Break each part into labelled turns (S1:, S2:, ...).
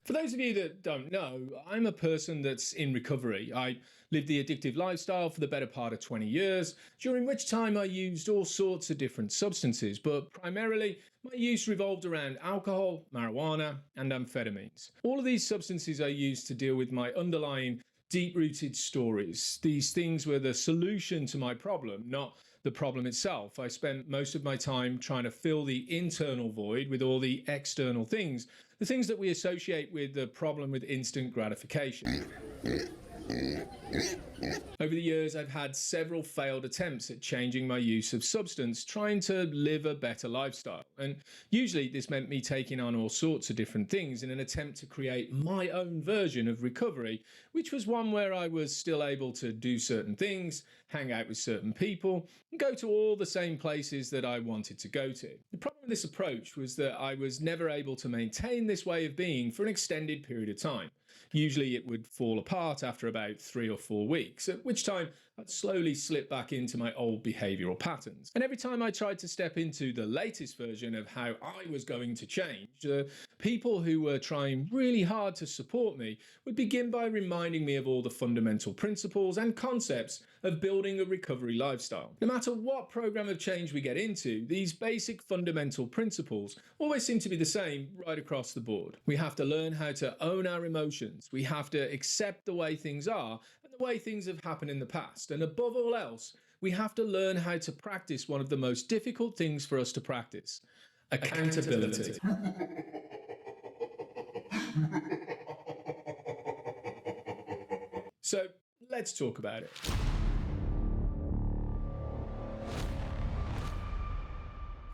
S1: For those of you that don't know, I'm a person that's in recovery. I lived the addictive lifestyle for the better part of 20 years, during which time I used all sorts of different substances, but primarily my use revolved around alcohol, marijuana, and amphetamines. All of these substances I used to deal with my underlying deep-rooted stories. These things were the solution to my problem, not the problem itself. I spent most of my time trying to fill the internal void with all the external things, the things that we associate with the problem with instant gratification. Over the years, I've had several failed attempts at changing my use of substance, trying to live a better lifestyle. And usually this meant me taking on all sorts of different things in an attempt to create my own version of recovery, which was one where I was still able to do certain things, hang out with certain people, and go to all the same places that I wanted to go to. The problem with this approach was that I was never able to maintain this way of being for an extended period of time. Usually it would fall apart after about 3 or 4 weeks, at which time I'd slowly slip back into my old behavioural patterns. And every time I tried to step into the latest version of how I was going to change, people who were trying really hard to support me would begin by reminding me of all the fundamental principles and concepts of building a recovery lifestyle. No matter what program of change we get into, these basic fundamental principles always seem to be the same right across the board. We have to learn how to own our emotions. We have to accept the way things are and the way things have happened in the past. And above all else, we have to learn how to practice one of the most difficult things for us to practice: accountability. So let's talk about it.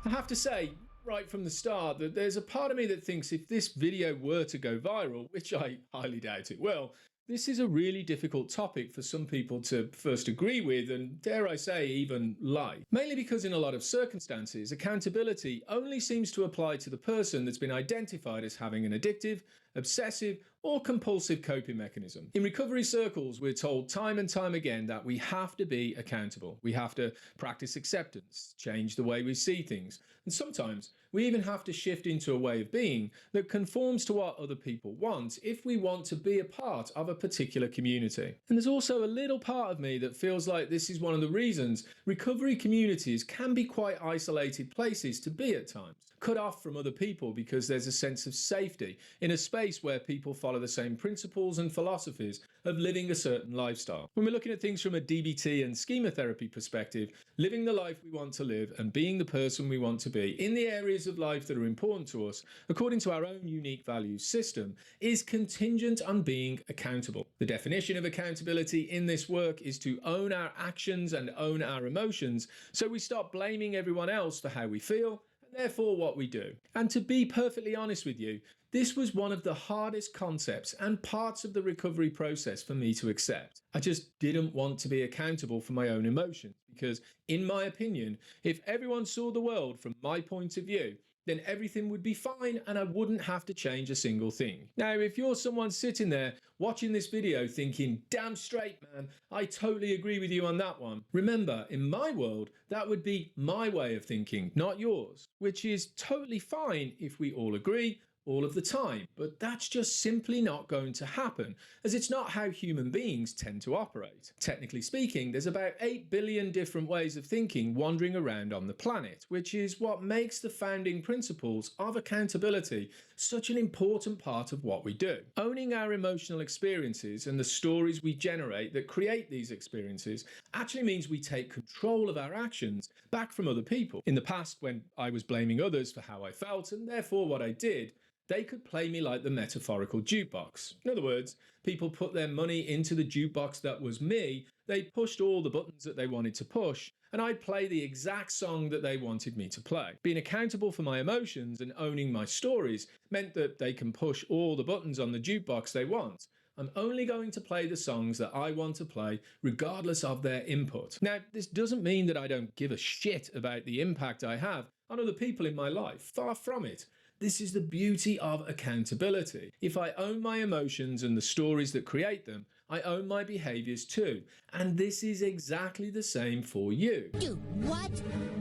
S1: I have to say, right from the start, that there's a part of me that thinks if this video were to go viral, which I highly doubt it will, this is a really difficult topic for some people to first agree with and, dare I say, even like. Mainly because in a lot of circumstances, accountability only seems to apply to the person that's been identified as having an addictive, obsessive, or compulsive coping mechanism. In recovery circles, we're told time and time again that we have to be accountable. We have to practice acceptance, change the way we see things, and sometimes we even have to shift into a way of being that conforms to what other people want if we want to be a part of a particular community. And there's also a little part of me that feels like this is one of the reasons recovery communities can be quite isolated places to be at times, cut off from other people because there's a sense of safety in a space where people follow the same principles and philosophies of living a certain lifestyle. When we're looking at things from a DBT and schema therapy perspective, living the life we want to live and being the person we want to be in the areas of life that are important to us, according to our own unique values system, is contingent on being accountable. The definition of accountability in this work is to own our actions and own our emotions, so we stop blaming everyone else for how we feel, and therefore what we do. And to be perfectly honest with you, this was one of the hardest concepts and parts of the recovery process for me to accept. I just didn't want to be accountable for my own emotions because, in my opinion, if everyone saw the world from my point of view, then everything would be fine and I wouldn't have to change a single thing. Now, if you're someone sitting there watching this video thinking, damn straight, man, I totally agree with you on that one, remember, in my world, that would be my way of thinking, not yours, which is totally fine if we all agree all of the time, but that's just simply not going to happen, as it's not how human beings tend to operate. Technically speaking, there's about 8 billion different ways of thinking wandering around on the planet, which is what makes the founding principles of accountability such an important part of what we do. Owning our emotional experiences and the stories we generate that create these experiences actually means we take control of our actions back from other people. In the past, when I was blaming others for how I felt and therefore what I did, they could play me like the metaphorical jukebox. In other words, people put their money into the jukebox that was me, they pushed all the buttons that they wanted to push, and I'd play the exact song that they wanted me to play. Being accountable for my emotions and owning my stories meant that they can push all the buttons on the jukebox they want. I'm only going to play the songs that I want to play, regardless of their input. Now, this doesn't mean that I don't give a shit about the impact I have on other people in my life. Far from it. This is the beauty of accountability. If I own my emotions and the stories that create them, I own my behaviours too. And this is exactly the same for you.
S2: Dude, what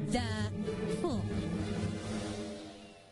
S2: the fuck?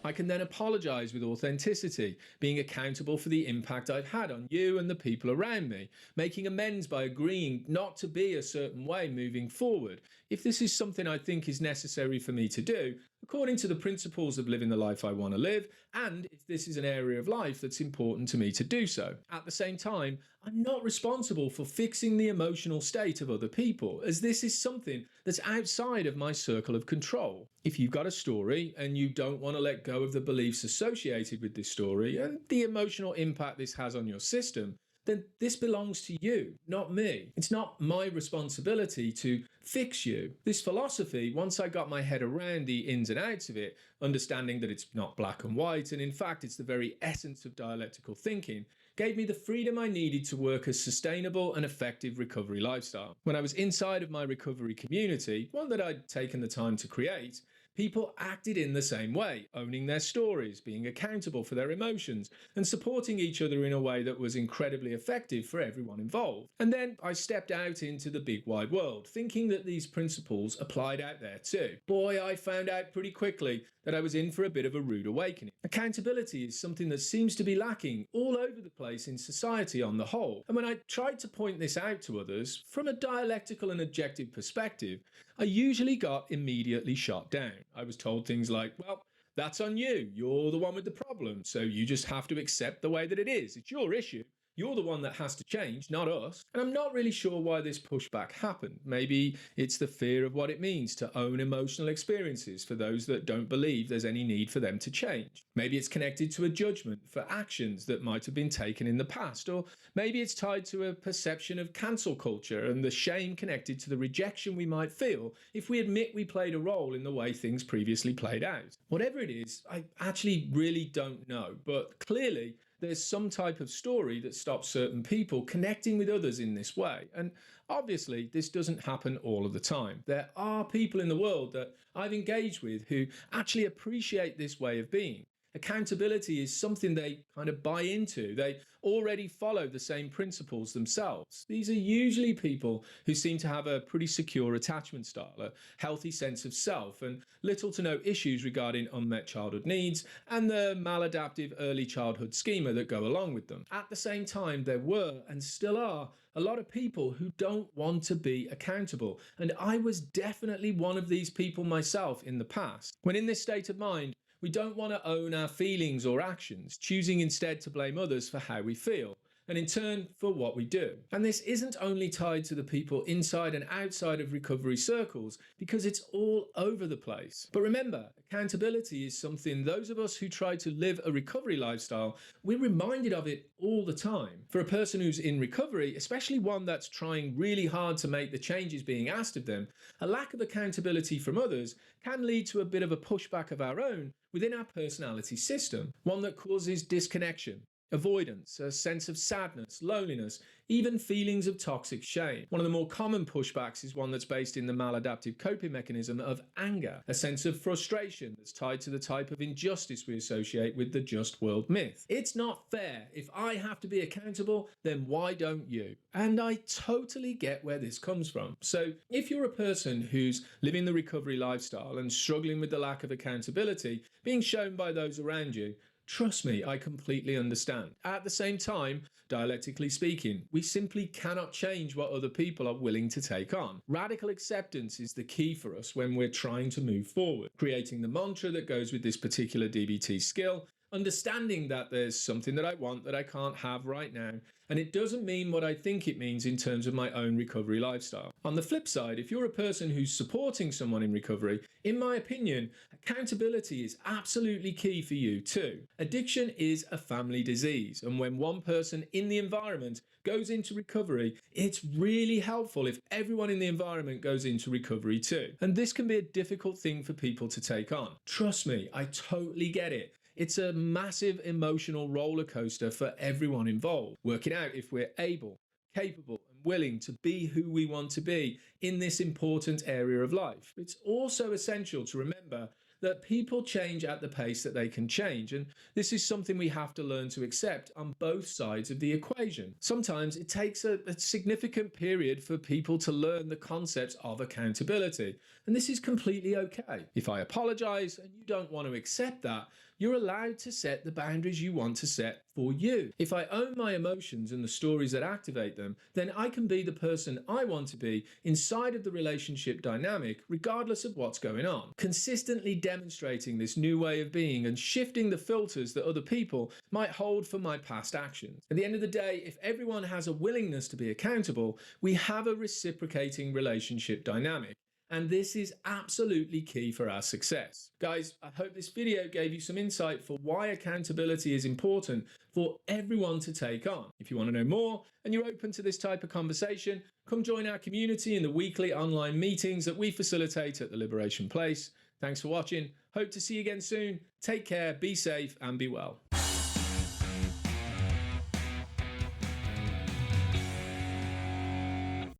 S1: I I can then apologize with authenticity, being accountable for the impact I've had on you and the people around me, making amends by agreeing not to be a certain way moving forward, if this is something I think is necessary for me to do, according to the principles of living the life I want to live, and if this is an area of life that's important to me to do so. At the same time, I'm not responsible for fixing the emotional state of other people, as this is something that's outside of my circle of control. If you've got a story and you don't want to let go of the beliefs associated with this story and the emotional impact this has on your system, then this belongs to you, not me. It's not my responsibility to fix you. This philosophy, once I got my head around the ins and outs of it, understanding that it's not black and white, and in fact it's the very essence of dialectical thinking, gave me the freedom I needed to work a sustainable and effective recovery lifestyle. When I was inside of my recovery community, one that I'd taken the time to create, people acted in the same way, owning their stories, being accountable for their emotions, and supporting each other in a way that was incredibly effective for everyone involved. And then I stepped out into the big wide world, thinking that these principles applied out there too. Boy, I found out pretty quickly that I was in for a bit of a rude awakening. Accountability is something that seems to be lacking all over the place in society on the whole. And when I tried to point this out to others, from a dialectical and objective perspective, I usually got immediately shot down. I was told things like, well, that's on you. You're the one with the problem. So you just have to accept the way that it is. It's your issue. You're the one that has to change, not us. And I'm not really sure why this pushback happened. Maybe it's the fear of what it means to own emotional experiences for those that don't believe there's any need for them to change. Maybe it's connected to a judgment for actions that might have been taken in the past. Or maybe it's tied to a perception of cancel culture and the shame connected to the rejection we might feel if we admit we played a role in the way things previously played out. Whatever it is, I actually really don't know. But clearly, there's some type of story that stops certain people connecting with others in this way. And obviously, this doesn't happen all of the time. There are people in the world that I've engaged with who actually appreciate this way of being. Accountability is something they kind of buy into. They already follow the same principles themselves. These are usually people who seem to have a pretty secure attachment style, a healthy sense of self, and little to no issues regarding unmet childhood needs and the maladaptive early childhood schema that go along with them. At the same time, there were and still are a lot of people who don't want to be accountable, and I was definitely one of these people myself in the past. When in this state of mind, we don't want to own our feelings or actions, choosing instead to blame others for how we feel, and in turn for what we do. And this isn't only tied to the people inside and outside of recovery circles, because it's all over the place. But remember, accountability is something those of us who try to live a recovery lifestyle, we're reminded of it all the time. For a person who's in recovery, especially one that's trying really hard to make the changes being asked of them, a lack of accountability from others can lead to a bit of a pushback of our own within our personality system, one that causes disconnection, avoidance, a sense of sadness, loneliness, even feelings of toxic shame. One of the more common pushbacks is one that's based in the maladaptive coping mechanism of anger, a sense of frustration that's tied to the type of injustice we associate with the just world myth. It's not fair. If I have to be accountable, then why don't you? And I totally get where this comes from. So if you're a person who's living the recovery lifestyle and struggling with the lack of accountability being shown by those around you, trust me, I completely understand. At the same time, dialectically speaking, we simply cannot change what other people are willing to take on. Radical acceptance is the key for us when we're trying to move forward. Creating the mantra that goes with this particular DBT skill, understanding that there's something that I want that I can't have right now, and it doesn't mean what I think it means in terms of my own recovery lifestyle. On the flip side, if you're a person who's supporting someone in recovery, in my opinion, accountability is absolutely key for you too. Addiction is a family disease, and when one person in the environment goes into recovery, it's really helpful if everyone in the environment goes into recovery too. And this can be a difficult thing for people to take on. Trust me, I totally get it. It's a massive emotional roller coaster for everyone involved, working out if we're able, capable, and willing to be who we want to be in this important area of life. It's also essential to remember that people change at the pace that they can change. And this is something we have to learn to accept on both sides of the equation. Sometimes it takes a significant period for people to learn the concepts of accountability. And this is completely okay. If I apologize and you don't want to accept that, you're allowed to set the boundaries you want to set for you. If I own my emotions and the stories that activate them, then I can be the person I want to be inside of the relationship dynamic, regardless of what's going on. Consistently demonstrating this new way of being and shifting the filters that other people might hold for my past actions. At the end of the day, if everyone has a willingness to be accountable, we have a reciprocating relationship dynamic. And this is absolutely key for our success. Guys, I hope this video gave you some insight for why accountability is important for everyone to take on. If you want to know more and you're open to this type of conversation, come join our community in the weekly online meetings that we facilitate at the Liberation Place. Thanks for watching. Hope to see you again soon. Take care, be safe, and be well.